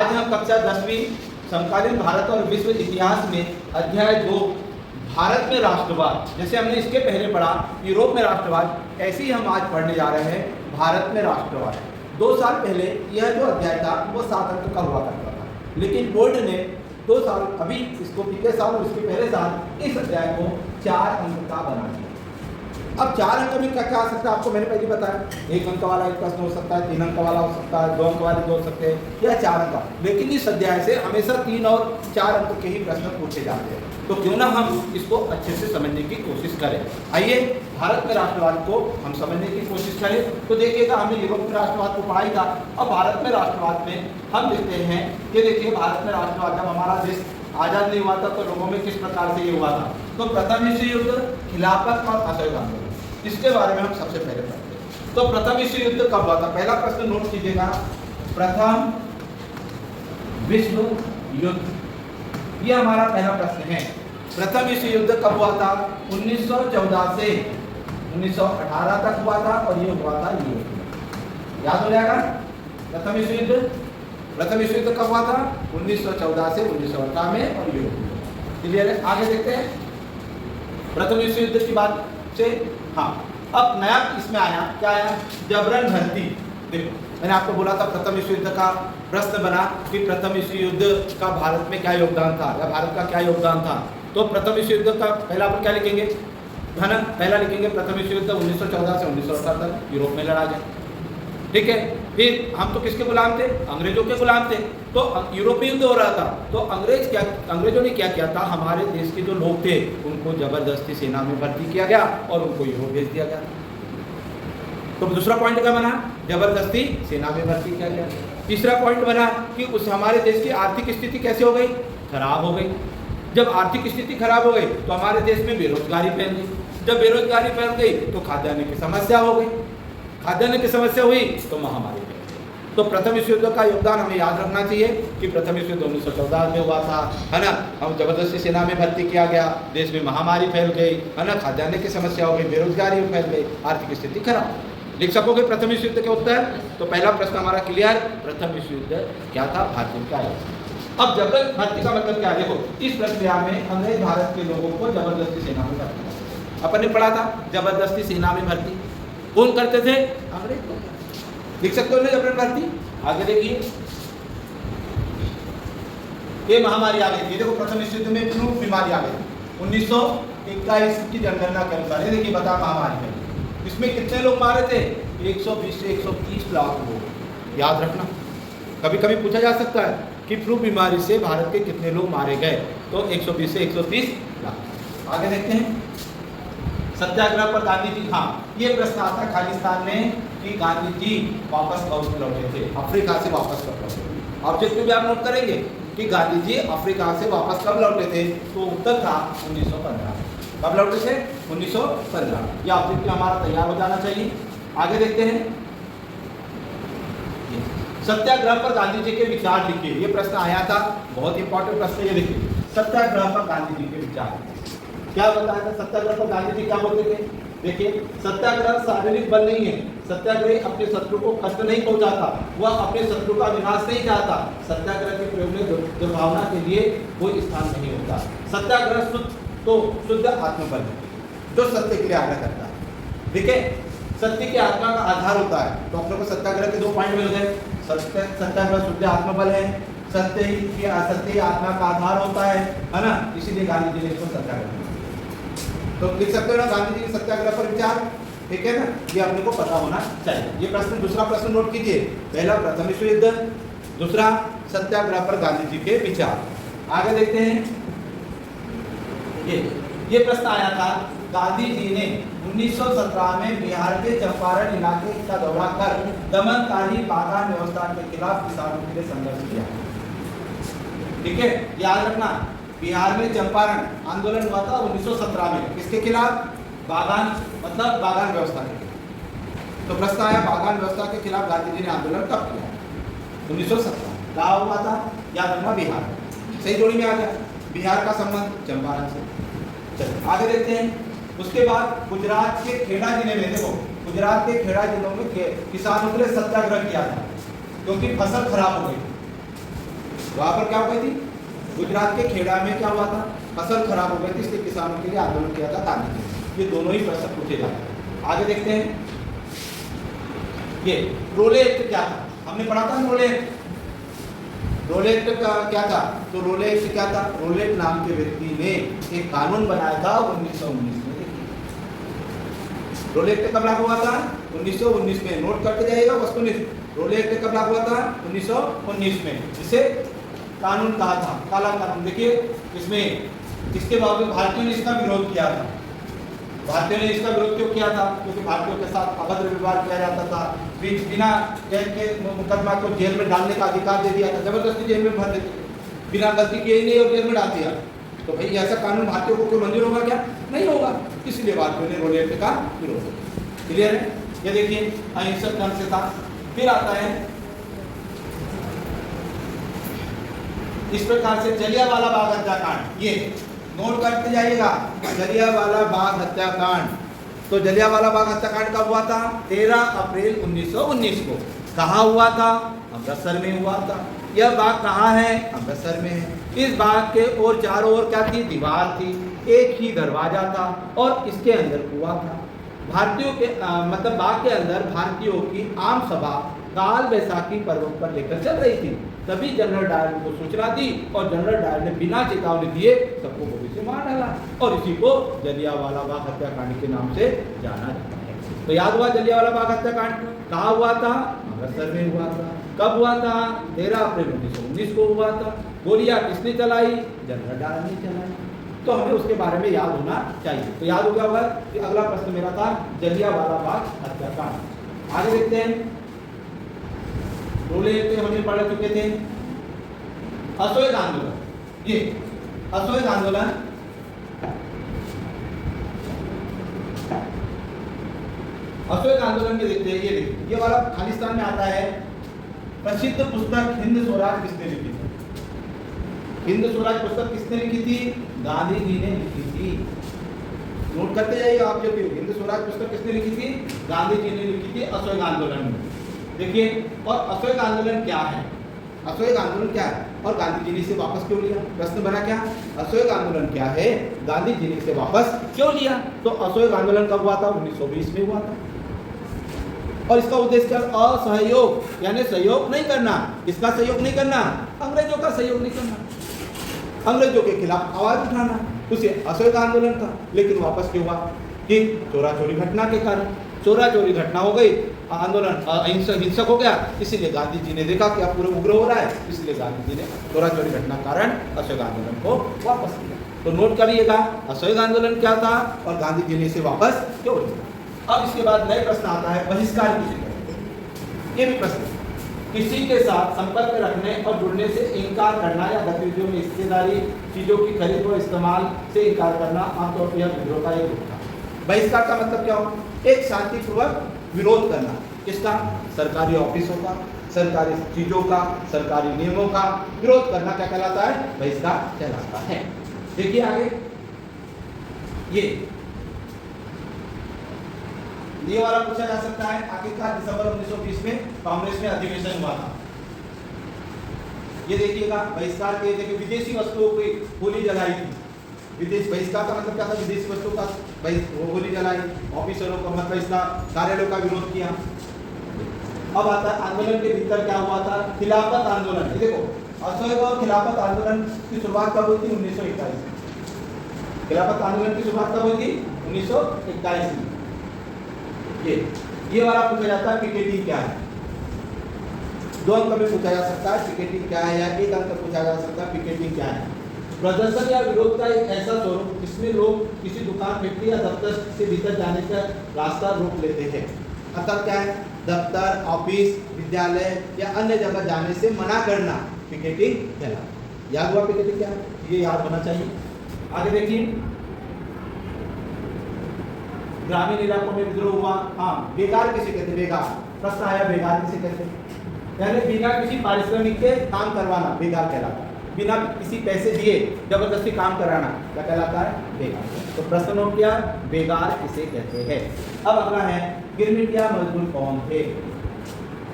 आज हम कक्षा 10वीं समकालीन भारत और विश्व इतिहास में अध्याय 2 भारत में राष्ट्रवाद, जैसे हमने इसके पहले पढ़ा यूरोप में राष्ट्रवाद, ऐसे ही हम आज पढ़ने जा रहे हैं भारत में राष्ट्रवाद। 2 साल पहले यह जो अध्याय था वो 7 अंक का हुआ करता था, लेकिन बोर्ड ने 2 साल अभी इसको पिछले साल और इसके पहले साल इस अध्याय को 4 अंक का बना दिया। अब 4 अंक में क्या क्या आ सकता है आपको मैंने पहले बताया। 1 अंक वाला एक प्रश्न हो सकता है, 3 अंक वाला हो सकता है, 2 अंक वाले 2 हो सकते हैं या 4 अंक। लेकिन इस अध्याय से हमेशा 3 और 4 अंक के ही प्रश्न पूछे जाते हैं, तो क्यों ना हम इसको अच्छे से समझने की कोशिश करें। आइए भारत में राष्ट्रवाद को हम समझने की कोशिश करें। तो देखिएगा हमने यूरोप में राष्ट्रवाद को पढ़ाई था, अब भारत में राष्ट्रवाद में हम देखते हैं कि देखिए भारत में राष्ट्रवाद जब हमारा देश आज़ाद नहीं हुआ था तो लोगों में किस प्रकार से ये हुआ था। तो प्रथम विश्व युद्ध, खिलाफत और असहयोग आंदोलन, इसके बारे में हम सबसे पहले पढ़ते हैं। तो प्रथम विश्व युद्ध कब हुआ था? पहला प्रश्न नोट कीजिएगा, प्रथम विश्व युद्ध, ये हमारा पहला प्रश्न है। प्रथम विश्व युद्ध कब हुआ था? 1914 से 1918 तक हुआ था और ये हुआ था यूरोप में। याद हो जाएगा प्रथम विश्व युद्ध। प्रथम विश्व युद्ध कब हुआ था? 1914 से 1918 में और यूरोप में। क्लियर है? आगे देखते हैं प्रथम विश्व युद्ध की बात से। हाँ, अब नया इसमें आया, क्या आया? जबरन भर्ती। देखो मैंने आपको बोला था प्रथम विश्व युद्ध का प्रश्न बना कि प्रथम विश्व युद्ध का भारत में क्या योगदान था या भारत का क्या योगदान था। तो प्रथम विश्व युद्ध का पहला अपन क्या लिखेंगे, है ना? पहला लिखेंगे प्रथम विश्व युद्ध 1914 से 1918 तक यूरोप में लड़ा गया। ठीक है, फिर हम तो किसके गुलाम थे? अंग्रेजों के गुलाम थे। तो यूरोपीय युद्ध हो रहा था, तो अंग्रेजों ने क्या किया था? हमारे देश के जो लोग थे उनको जबरदस्ती सेना में भर्ती किया गया और उनको यूरोप भेज दिया गया। तो दूसरा पॉइंट क्या बना? जबरदस्ती सेना में भर्ती किया गया। तीसरा पॉइंट बना कि उस हमारे देश की आर्थिक स्थिति कैसे हो गई? खराब हो गई। जब आर्थिक स्थिति खराब हो गई तो हमारे देश में बेरोजगारी फैल गई। जब बेरोजगारी फैल गई तो खाद्यान्न की समस्या हो गई। खाद्यान्न की समस्या हुई तो महामारी फैल गई। तो प्रथम विश्व युद्ध का योगदान हमें याद रखना चाहिए कि प्रथम विश्व युद्ध 1914 में हुआ था, है ना? हम जबरदस्ती सेना में भर्ती किया गया, देश में महामारी फैल गई, है ना? खाद्यान्न की समस्या हो गई, बेरोजगारी फैल गई, आर्थिक स्थिति खराब। लिख सकोगे प्रथम विश्व युद्ध के उत्तर? तो पहला प्रश्न हमारा क्लियर, प्रथम विश्व युद्ध क्या था, भारतीय क्या है। अब जबरन भर्ती का मतलब क्या है? देखो इस प्रक्रिया में अंग्रेज भारत के लोगों को जबरदस्ती सेना में भर्ती करते। अपन ने पढ़ा था जबरदस्ती सेना में भर्ती कौन करते थे? अंग्रेज लोग। लिख सकते हो ना जबरन भर्ती? आगे देखिए, ये महामारी आ गई थी। देखो प्रथम विश्व युद्ध में फ्लू बीमारी आ गई 1921 की जनगणना के अनुसार। ये देखिए बता महामारी है, इसमें कितने लोग मारे थे? 120 से 130 लाख लोग। याद रखना, कभी कभी पूछा जा सकता है कि फ्लू बीमारी से भारत के कितने लोग मारे गए, तो 120 से 130 लाख। आगे देखते हैं सत्याग्रह पर गांधी जी। हाँ, ये प्रश्न आता है खालिस्तान में कि गांधी जी वापस कब लौटे थे, अफ्रीका से वापस कब लौटे। ऑब्जेक्टिव भी आप नोट करेंगे कि गांधी जी अफ्रीका से वापस कब लौटे थे, तो उत्तर था 1915। कब लौटे थे? 1915। यह ऑब्जेक्टिव हमारा तैयार हो जाना चाहिए। आगे देखते हैं सत्याग्रह पर गांधी जी के विचार लिखिए। ये प्रश्न आया था, बहुत इंपॉर्टेंट प्रश्न। ये देखिए सत्याग्रह पर गांधी जी के विचार क्या बताया था? सत्याग्रह पर गांधी जी क्या बोलते थे? देखिए सत्याग्रह शारीरिक बल नहीं है। सत्याग्रही अपने शत्रु को कष्ट नहीं पहुंचाता, वह अपने शत्रु का विनाश नहीं चाहता। सत्याग्रह के प्रयोग में दुर्भावना के लिए कोई स्थान नहीं होता। सत्याग्रह शुद्ध आत्मबल है जो सत्य के लिए आग्रह करता है। ठीक है, सत्य की आत्मा का आधार होता है। तो अपने को सत्याग्रह के 2 पॉइंट मिल गए। सत्याग्रह शुद्ध आत्मबल है, सत्य ही आत्मा का आधार होता है ना? इसीलिए गांधी जी ने इसको सत्याग्रह। तो लिख सकते हो ना गांधी जी के सत्याग्रह पर विचार। ठीक है ना, ये अपने को पता होना चाहिए। ये प्रश्न, दूसरा प्रश्न नोट कीजिए। पहला प्रथम विश्व युद्ध, दूसरा सत्याग्रह पर गांधी जी के विचार। आगे देखते हैं, ये प्रश्न आया था गांधी जी ने 1917 में बिहार के चंपारण इलाके का दौरा कर दमनकारी बागान व्यवस्था के खिलाफ किसानों के लिए संघर्ष किया। ठीक है, याद रखना बिहार में चंपारण आंदोलन हुआ था 1917 में। किसके खिलाफ? बागान, मतलब बागान व्यवस्था के खिलाफ। तो प्रश्न आया बागान व्यवस्था के खिलाफ गांधी जी ने आंदोलन कब किया? 1917। कहाँ हुआ था? याद रखना बिहार। सही जोड़ी में आ गया, बिहार का संबंध चंपारण से। चलिए आगे देखते हैं। उसके बाद गुजरात के खेड़ा जिले में, देखो गुजरात के खेड़ा जिलों में किसानों के लिए सत्याग्रह किया था क्योंकि फसल खराब हो गई। वहाँ पर क्या हो गई थी, गुजरात के खेड़ा में क्या हुआ था, फसल खराब हो गई थी, इसलिए किसानों के लिए आंदोलन किया था गांधी जी। ये दोनों ही प्रश्न पूछे जाते हैं। आगे देखते हैं, ये रोले एक्ट क्या था, हमने पढ़ा था रोले एक्ट। रोले एक्ट का क्या था, तो रोले एक्ट क्या था, रोलेट नाम के व्यक्ति ने एक कानून बनाया था 1919 में। रोले एक्ट कब लागू हुआ था, 1919 में। नोट करते जाइएगा वस्तुनिष्ठ। रोले एक्ट कब लागू हुआ था, 1919 में, जिसे कानून कहा था, काला कानून। देखिए इसमें इसके बावजूद भारतीयों ने इसका विरोध किया था। भारतीयों ने इसका विरोध क्यों किया था, क्योंकि भारतीयों के साथ अभद्र व्यवहार किया जाता था, बिना जज के मुकदमा को जेल में डालने का अधिकार दे दिया था, जबरदस्ती जेल में भर देते, बिना गलती किए ही नहीं और जेल में डाल दिया। तो भाई ऐसा कानून भारतीयों को कोई मंजूर होगा क्या, नहीं होगा, इसलिए भारतीयों ने रोले एक्ट का विरोध किया। क्लियर है, ये देखिए अहिंसक ढंग से था। फिर आता है इस प्रकार से जलियांवाला बाग हत्याकांड, ये नोट करते जाइएगा, जलियांवाला बाग हत्याकांड। तो जलियांवाला बाग हत्याकांड कब हुआ था, 13 अप्रैल 1919 को। कहाँ हुआ था, अमृतसर में हुआ था। यह बाग कहाँ है, अमृतसर में है। इस बाग के और चारों ओर क्या थी, दीवार थी, एक ही दरवाजा था और इसके अंदर कुआं था। भारतीयों के मतलब बाग के अंदर भारतीयों की आम सभा काल बैसाखी पर्व पर लेकर चल रही थी। तभी जनरल डायर को सूचना दी और जनरल डायर ने बिना चेतावनी दिए सबको गोली से मार डाला और इसी को जलियांवाला बाग हत्याकांड के नाम से जाना जाता है। तो याद हुआ जलियांवाला बाग हत्याकांड कहाँ हुआ था, अमृतसर में हुआ था। कब हुआ था, 13 अप्रैल 1919 को हुआ था। गोलियां किसने चलाई, जनरल डायर ने चलाई। तो हमें उसके बारे में याद होना चाहिए। तो याद हो गया होगा कि अगला प्रश्न मेरा था जलियांवाला बाग हत्याकांड। आगे देखते हैं, रोले एक्ट हमने पढ़ चुके थे। अश्वेत आंदोलन, ये अश्वेत आंदोलन अश्वेत आंदोलन में देखते हैं, ये देखिए ये वाला खालिस्तान में आता है। प्रसिद्ध पुस्तक हिंद स्वराज किसने लिखी थी, हिंद स्वराज पुस्तक किसने लिखी थी, गांधी जी ने लिखी थी। नोट करते जाइएगा आप, जब हिंद स्वराज पुस्तक किसने लिखी थी, गांधी जी ने लिखी थी अश्वेत आंदोलन में। देखिए, और अश्वेत आंदोलन क्या है, अश्वेत आंदोलन क्या है और गांधी जी ने इसे वापस क्यों लिया, प्रश्न बना क्या, अश्वेत आंदोलन क्या है, गांधी जी ने इसे वापस क्यों लिया। तो अश्वेत आंदोलन कब हुआ था, 1920 में हुआ था। और इसका उद्देश्य क्या, असहयोग, यानी सहयोग नहीं करना। इसका सहयोग नहीं करना, अंग्रेजों का सहयोग नहीं करना, अंग्रेजों के खिलाफ आवाज उठाना, उसे अश्वेत आंदोलन था। लेकिन वापस क्यों हुआ, कि चोरा चोरी घटना के कारण, चोरा चोरी घटना हो गई, आंदोलन हिंसक हो गया। इसीलिए गांधी जी ने देखा कि अब पूरे उग्र हो रहा है, इसलिए गांधी जी ने चोरा चोरी घटना कारण अश्वेत आंदोलन को वापस किया। तो नोट करिएगा अश्वेत आंदोलन क्या था और गांधी जी ने इसे वापस क्यों लिया। अब इसके बाद नए प्रश्न आता है, बहिष्कार किसे कहते हैं। ये भी प्रश्न, किसी के साथ संपर्क रखने और जुड़ने से इनकार करना या गतिविधियों में हिस्सेदारी, चीजों की खरीद और इस्तेमाल से इनकार करना आमतौर पर यह विद्रोह का एक रूप था। बहिष्कार का मतलब क्या हो, एक शांतिपूर्वक विरोध करना, किसका, सरकारी ऑफिसों का, सरकारी चीजों का, सरकारी नियमों का विरोध करना क्या कहलाता है, बहिष्कार कहलाता है। देखिए आगे, ये वाला पूछा जा सकता है, आखिरकार दिसंबर 1920 में कांग्रेस में अधिवेशन हुआ था। ये देखिएगा बहिष्कार के, देखिए विदेशी वस्तुओं की होली जलाई थी। विदेश बहिष्कार का मतलब क्या था, विदेशी वस्तुओं का होली जलाई, ऑफिसरों का मतलब इसका कार्यालयों का विरोध किया। अब आता है आंदोलन के भीतर क्या हुआ था, खिलाफत आंदोलन। ये देखो अश्वेत और खिलाफत आंदोलन की शुरुआत कब हुई थी, 1921 में। खिलाफत आंदोलन की शुरुआत कब हुई थी, 1921 में। ये वाला पूछा जाता है पिकेटिंग क्या है, 2 अंक में पूछा जा सकता है पिकेटिंग क्या है, या 1 अंक पूछा जा सकता है पिकेटिंग क्या है। प्रदर्शन या विरोध का एक ऐसा स्वरूप जिसमें लोग किसी दुकान, फैक्ट्री या दफ्तर से भीतर जाने का रास्ता रोक लेते हैं। मतलब क्या है, दफ्तर, ऑफिस, विद्यालय या अन्य जगह जाने से मना करना पिकेटिंग कहलाता है। याद हुआ पिकेटिंग क्या है, ये याद होना चाहिए। आगे देखिए, ग्रामीण इलाकों में विद्रोह हुआ। हाँ, बेकार किसे कहते हैं, बेकार, प्रश्न आया बेकार किसे कहते हैं, यानी बिना किसी पारिश्रमिक के काम करवाना बेकार कहलाता है। बिना किसी पैसे दिए जबरदस्ती काम कराना क्या कहलाता है, बेकार। तो प्रश्न नोट किया, बेकार किसे कहते हैं। अब अगला है, गिरमिटिया मजदूर कौन थे।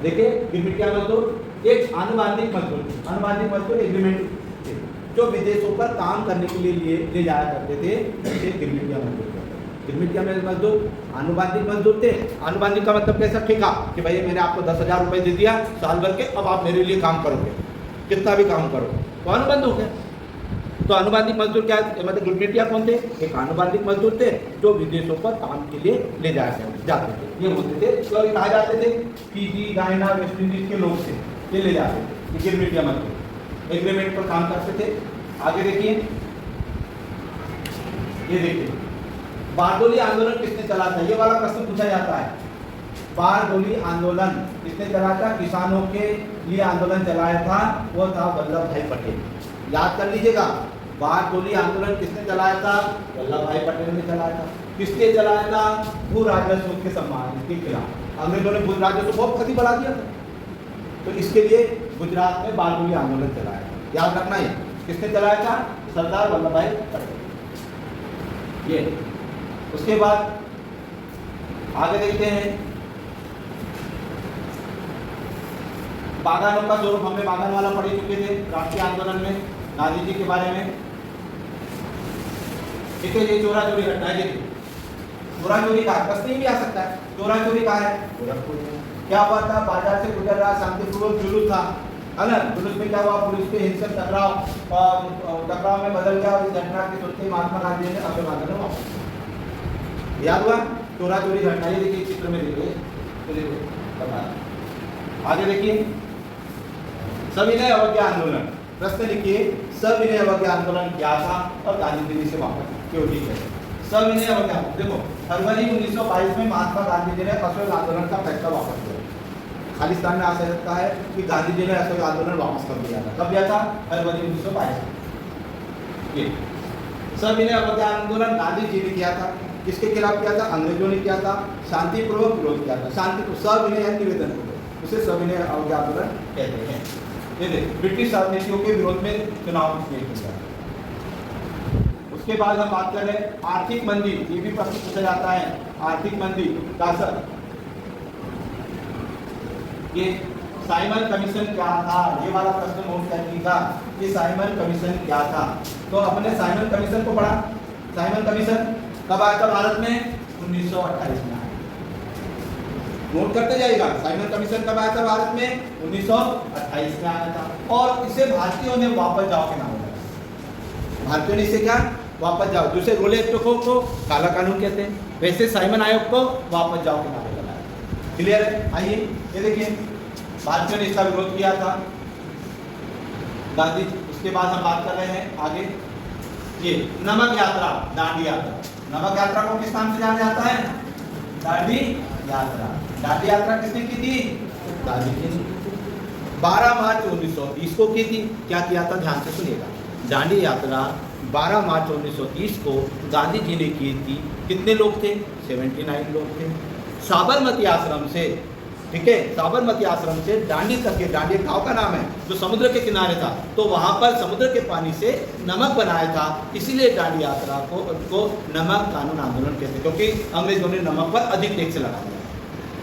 देखिए गिरमिटिया मजदूर एक आनुबंधिक मजदूर एग्रीमेंट थे जो विदेशों पर काम करने के लिए ले जाया करते थे, जैसे गिरमिटिया मजदूर। गिरमिटिया में मजदूर आनुबंधिक मजदूर थे। आनुबंधिक का मतलब कैसा, ठेका, कि भाई मैंने आपको 10,000 रुपये दे दिया साल भर के, अब आप मेरे लिए काम करोगे, कितना भी काम करो, तो अनुबंध हो गया। तो अनुबंधिक मजदूर क्या मतलब गिरमिटिया कौन थे? एक आनुबंधिक मजदूर थे जो विदेशों पर काम के लिए ले जाते थे। ये होते थे तो कहा जाते थे फीजी, गायना, वेस्ट इंडीज के लोग थे, ये ले जाते थे। ये गिरमिटिया मजदूर एग्रीमेंट पर काम करते थे। आगे देखिए, ये देखिए बारडोली आंदोलन किसने चला था? ये वाला प्रश्न पूछा जाता है। बारडोली आंदोलन किसने चलाया था? किसानों के लिए आंदोलन चलाया था, वो था वल्लभ भाई पटेल। याद कर लीजिएगा, बारडोली आंदोलन किसने चलाया था? वल्लभ भाई पटेल ने चलाया था। किसके चलाया था? भू राजस्व के सम्मान के खिलाफ। अंग्रेजों ने भू राजस्व बहुत खती बढ़ा दिया था, तो इसके लिए गुजरात में बारडोली आंदोलन चलाया था। याद रखना है, किसने चलाया था? सरदार वल्लभ भाई पटेल। ये उसके बाद आगे देखते हैं, बागानों का स्वरूप, हमने बागान वाला पढ़ चुके थे राष्ट्रीय आंदोलन में गांधी जी के बारे में। ठीक है, ये चोरा चोरी घटना है। चोरा चोरी का प्रश्न नहीं भी आ सकता है। चोरा चोरी का है गोरखपुर में। क्या हुआ था? बाजार से गुजर रहा शांतिपूर्वक जुलूस था, है ना। जुलूस में क्या हुआ? पुलिस के हिंसक टकराव में बदल गया और इस घटना के चलते महात्मा गांधी ने अभिवादन वापस। याद हुआ? चोरा चोरी घटना। ये देखिए चित्र में देखिए, आगे देखिए, सविनय अवज्ञा आंदोलन। प्रश्न लिखिए, सविनय अवज्ञा आंदोलन क्या था और गांधी दिल्ली से वापस क्यों ठीक है? सविनय अवज्ञा, देखो फरवरी 1922 में महात्मा गांधी जी ने असहयोग आंदोलन का फैसला वापस किया। खालिस्तान में आ सकता है कि गांधी जी ने असहयोग आंदोलन वापस कर दिया था। कब दिया था? फरवरी 1922। ये सविनय अवज्ञा आंदोलन गांधी जी ने किया था। किसके खिलाफ किया था? अंग्रेजों ने किया था। शांतिपूर्वक विरोध किया था। शांति को सविनय निवेदन को उसे सविनय अवज्ञा आंदोलन कहते हैं। ये देखिए, ब्रिटिश राजनीतियों के विरोध में चुनाव किया। उसके बाद हम बात कर रहे हैं आर्थिक मंदी। ये भी प्रश्न पूछा जाता है, आर्थिक मंदी का असर। ये साइमन कमीशन क्या था? ये वाला प्रश्न नोट कर लीजिएगा कि साइमन कमीशन क्या था। तो अपने साइमन कमीशन को पढ़ा। साइमन कमीशन कब आया था भारत में? 1928 में आया। नोट करते जाइएगा, साइमन कमीशन कब आया था भारत में? 1928 में आया था। और इसे भारतीयों ने वापस जाओ के नाम दिया। भारतीयों ने इसे क्या? वापस जाओ। जैसे रोले एक्ट को काला कानून कहते हैं, वैसे साइमन आयोग को वापस जाओ के नाम लगाया। क्लियर है? आइए ये देखिए, भारतीयों ने इसका विरोध किया था गांधी। उसके बाद हम बात कर रहे हैं आगे, ये नमक यात्रा, दांडी यात्रा। नमक यात्रा को किस नाम से जाना जाता है? दांडी यात्रा। दांडी यात्रा किसने की थी? गांधी जी ने 12 मार्च 1930 को की थी। क्या किया था? ध्यान से सुनिएगा। दांडी यात्रा 12 मार्च 1930 को गांधी जी ने की थी। कितने लोग थे? 79 लोग थे। साबरमती आश्रम से, ठीक है, साबरमती आश्रम से दांडी तक के, दांडी एक गाँव का नाम है जो समुद्र के किनारे था, तो वहाँ पर समुद्र के पानी से नमक बनाया था, इसीलिए दांडी यात्रा को नमक कानून आंदोलन कहते हैं, क्योंकि अंग्रेजों ने नमक पर अधिक टैक्स लगा दिया।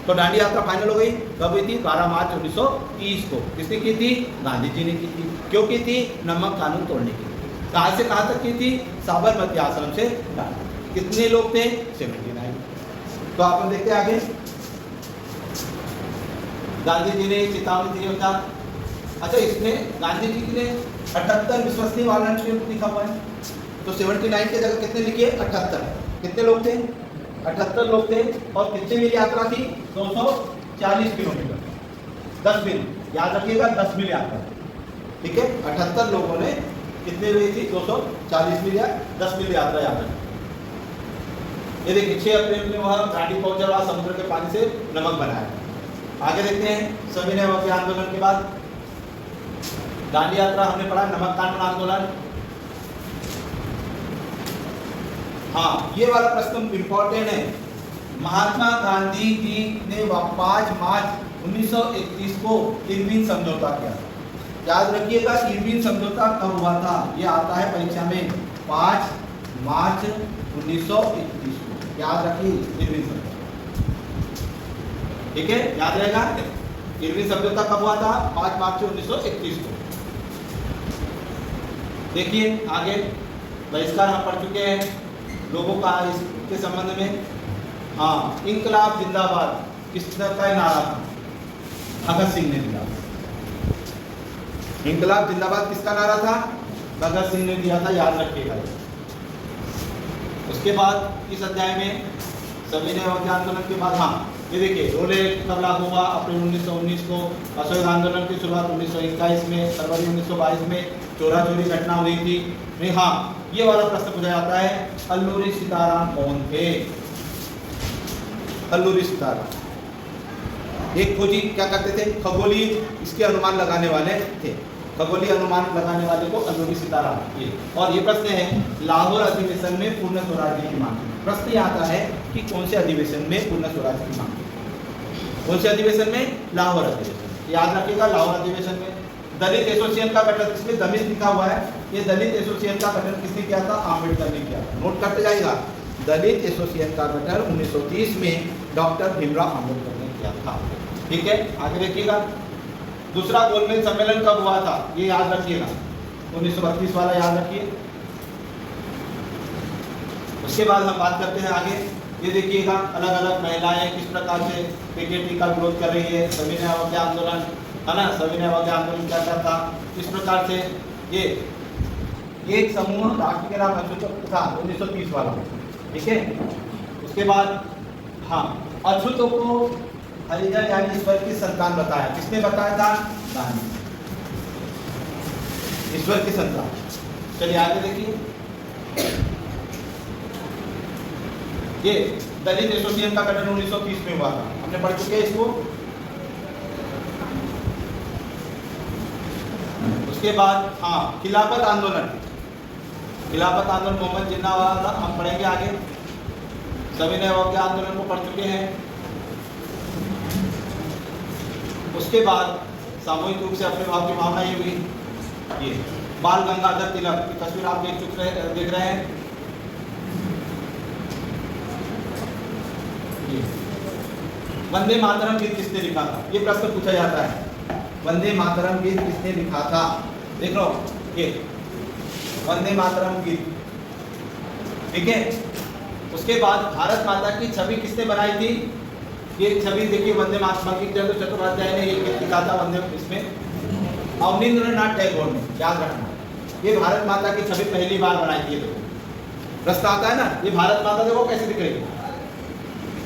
तो दांडी यात्रा फाइनल हो गई। कब हुई थी? 12 मार्च 1930 को। किसने की थी? गांधी जी ने की थी। क्यों की थी? नमक कानून तोड़ने के लिए। कहाँ से कहाँ तक की थी? साबरमती आश्रम से दांडी। कितने लोग थे? 79। तो आप लोग देखते आगे, गांधी जी ने चेतावनी दी होता। अच्छा, इसमें गांधी जी ने 78 विश्वसनीय वॉलंटियर लिखा हुआ है, तो 79 के जगह कितने लिखिए? 78। कितने लोग थे? 78 लोग थे। और कितने मील यात्रा थी? 240 किलोमीटर, 10 मील। याद रखिएगा, 10 मील यात्रा, ठीक है। 78 लोगों ने कितने हुई थी? 240 मील या 10 मील यात्रा याद रखिए। ये देखिए, 6 अप्रैल में वह दांडी पहुंचा, वहाँ समुद्र के पानी से नमक बनाया। आगे देखते हैं, सविनय अवज्ञा आंदोलन के बाद दांडी यात्रा हमने पढ़ा, नमक कानून आंदोलन। हाँ, ये वाला प्रश्न इंपॉर्टेंट है। महात्मा गांधी जी ने 5 मार्च 1931 को इरविन समझौता किया। याद रखिएगा, इरविन समझौता कब हुआ था? ये आता है परीक्षा में, 5 मार्च 1931 को। याद रखिए, इरविन समझौता, ठीक है, याद रहेगा। इरविन समझौता कब हुआ था? 5 मार्च 1931 को। देखिए आगे बहिष्कार हम पढ़ चुके हैं लोगों का इसके संबंध में। हाँ, इंकलाब जिंदाबाद किसका नारा था? भगत सिंह ने दिया। इंकलाब जिंदाबाद किसका नारा था? भगत सिंह ने दिया था, याद रखिएगा। उसके बाद इस अध्याय में सविनय अवज्ञा आंदोलन के बाद, हाँ ये देखिए रोले कब लागू हुआ? अप्रैल 1919 को। असहयोग आंदोलन की शुरुआत 1921 में, फरवरी 1922 में चोरा चोरी घटना हुई थी। नहीं, हाँ ये वाला प्रश्न पूछा जाता है, अल्लूरी सीताराम कौन थे? अल्लूरी सीताराम एक खोजी क्या करते थे? खगोलीय इसके अनुमान लगाने वाले थे। खगोलीय अनुमान लगाने वाले को अल्लूरी सीताराम। ये और ये प्रश्न है लाहौर अधिवेशन में पूर्ण स्वराज्य की मांग। प्रश्न आता है कि कौन से अधिवेशन में पूर्ण स्वराज्य की मांग? कौन से अधिवेशन में? लाहौर अधिवेशन। याद रखिएगा, लाहौर अधिवेशन में दलित एसोसिएशन का गठन, इसमें दलित लिखा हुआ है, ये दलित एसोसिएशन का गठन किसने किया था? आम्बेडकर ने किया। नोट करते जाएगा, दलित एसोसिएशन का गठन 1930 में डॉक्टर भीमराव अम्बेडकर ने किया था। ठीक है, आगे देखिएगा। दूसरा गोलमेज सम्मेलन कब हुआ था? ये याद रखिएगा, 1932 वाला याद रखिए। उसके बाद हम बात करते हैं आगे। ये देखिएगा अलग अलग महिलाएं किस प्रकार से पीकेटी का विरोध कर रही है। सविनय अवज्ञा आंदोलन है ना, सविनय अवज्ञा आंदोलन क्या था? किस प्रकार से ये एक समूह राष्ट्र के नाम अछूत था 1930 वाला। ठीक है, उसके बाद हाँ अछूतों को हरिजन यानी ईश्वर की संतान बताया। किसने बताया था? गांधी, ईश्वर की संतान। चलिए आगे देखिए, ये दलित एसोसिएशन का गठन 1930 में हुआ था, हमने पढ़ चुके हैं इसको। उसके बाद हाँ खिलाफत आंदोलन, खिलाफत आंदोलन मोहम्मद जिन्ना वाला हम पढ़ेंगे आगे। सविनय अवज्ञा आंदोलन को पढ़ चुके हैं। उसके बाद सामूहिक रूप से अपने भाव की भावना ये हुई। ये बाल गंगाधर तिलक की तस्वीर आप देख रहे हैं। वंदे मातरम गीत किसने लिखा था? ये प्रश्न पूछा जाता है, वंदे मातरम गीत किसने लिखा था? देख लो ये वंदे मातरम गीत। ठीक है, उसके बाद भारत माता की छवि किसने बनाई थी? ये छवि देखिए वंदे मातरम की चट्टोपाध्याय ने ये लिखा था। वंदे इसमें अवनींद्रनाथ टैगोर ने, याद रखना। ये भारत माता की छवि पहली बार बनाई थी। देखो प्रश्न आता है ना, ये भारत माता देखो कैसे दिख रही है,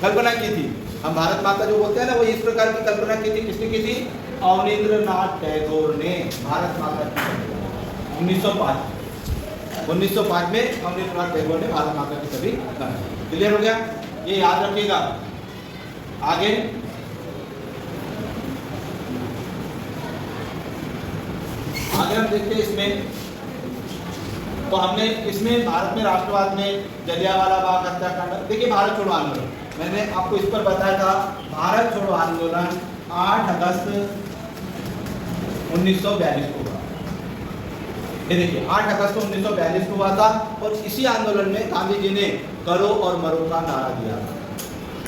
कल्पना की थी। हम भारत माता जो बोलते हैं ना, वो इस प्रकार की कल्पना की थी। किसने की थी? अवनींद्रनाथ टैगोर ने भारत माता की 1905 में अवनींद्रनाथ टैगोर ने भारत माता की छवि बनाई। क्लियर हो गया? ये याद रखिएगा। आगे हम देखते हैं इसमें, तो हमने इसमें भारत में राष्ट्रवाद में जलियांवाला बाग हत्याकांड। देखिए भारत छोड़ो आंदोलन, मैंने आपको इस पर बताया था। भारत छोड़ो आंदोलन 8 अगस्त 1942 को हुआ। ये देखिए 8 अगस्त 1942 को हुआ था। और इसी आंदोलन में गांधी जी ने करो और मरो का नारा दिया था।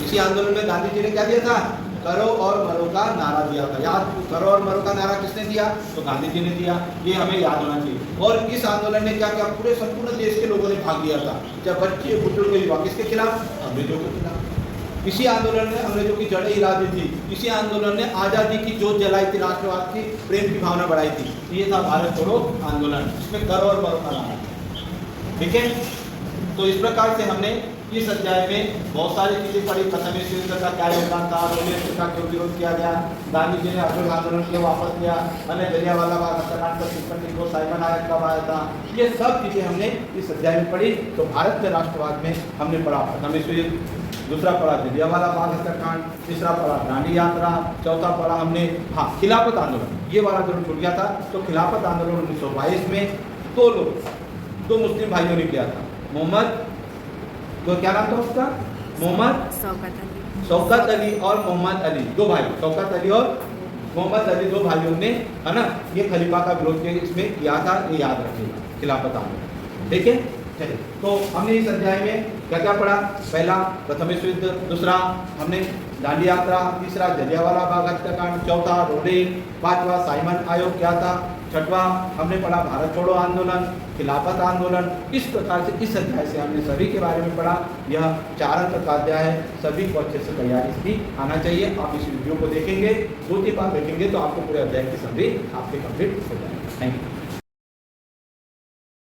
इसी आंदोलन में गांधी जी ने क्या दिया था? करो और मरो का नारा दिया था। याद, करो और मरो का नारा किसने दिया? तो गांधी जी ने दिया। ये हमें याद होना चाहिए। और इस आंदोलन ने क्या किया? पूरे संपूर्ण देश के लोगों ने भाग लिया था, चाहे बच्चे बुजुर्ग युवा। किसके खिलाफ? अंग्रेजों के खिलाफ। इसी आंदोलन ने अंग्रेजों की जड़ें हिला दी थी। इसी आंदोलन ने आज़ादी की जोत जलाई थी, राष्ट्रवाद की प्रेम की भावना बढ़ाई थी। ये था भारत छोड़ो आंदोलन, इसमें करो और मरो का नारा। ठीक है, तो इस प्रकार से हमने इस अध्याय में बहुत सारी चीजें पढ़ी। प्रथम विश्व युद्ध का क्या योगदान था, रोमियो का क्यों विरोध किया गया, गांधी जी ने असहयोग आंदोलन क्यों वापस लिया, अन्य जलियांवाला बाग हत्याकांड पर टिप्पणी को साइमन आयत कब आया था, ये सब चीजें हमने इस अध्याय में पढ़ी। तो भारत के राष्ट्रवाद में हमने पढ़ा प्रथम विश्व युद्ध, दूसरा पढ़ा जलियांवाला बाग हत्याकांड, तीसरा पढ़ा दांडी यात्रा, चौथा पढ़ा हमने हाँ खिलाफत आंदोलन। ये वाला जो छूट गया था। तो खिलाफत आंदोलन 1922 में दो मुस्लिम भाइयों ने किया था। मोहम्मद, तो क्या नाम था उसका? मोहम्मद शौकत अली और मोहम्मद अली, दो भाई, शौकत अली और मोहम्मद अली, दो भाइयों ने, है ना, ये खलीफा का विरोध के इसमें किया था। ये याद रखिएगा, खिलाफत आंदोलन। ठीक है, चलिए तो हमने इस अध्याय में क्या क्या पढ़ा? पहला प्रथम विश्व युद्ध, दूसरा हमने दांडी यात्रा, तीसरा जलियांवाला बाग हत्याकांड, चौथा रोडेन, पांचवा साइमन आयोग क्या था, छठवा हमने पढ़ा भारत छोड़ो आंदोलन, खिलाफत आंदोलन। इस प्रकार से इस अध्याय से हमने सभी के बारे में पढ़ा। यह 4 अंक का अध्याय है, सभी को अच्छे से तैयारी भी आना चाहिए। आप इस वीडियो को देखेंगे, 2-3 बार देखेंगे तो आपको पूरे अध्याय की समरी आपके कंप्लीट हो जाएगी। Thank you.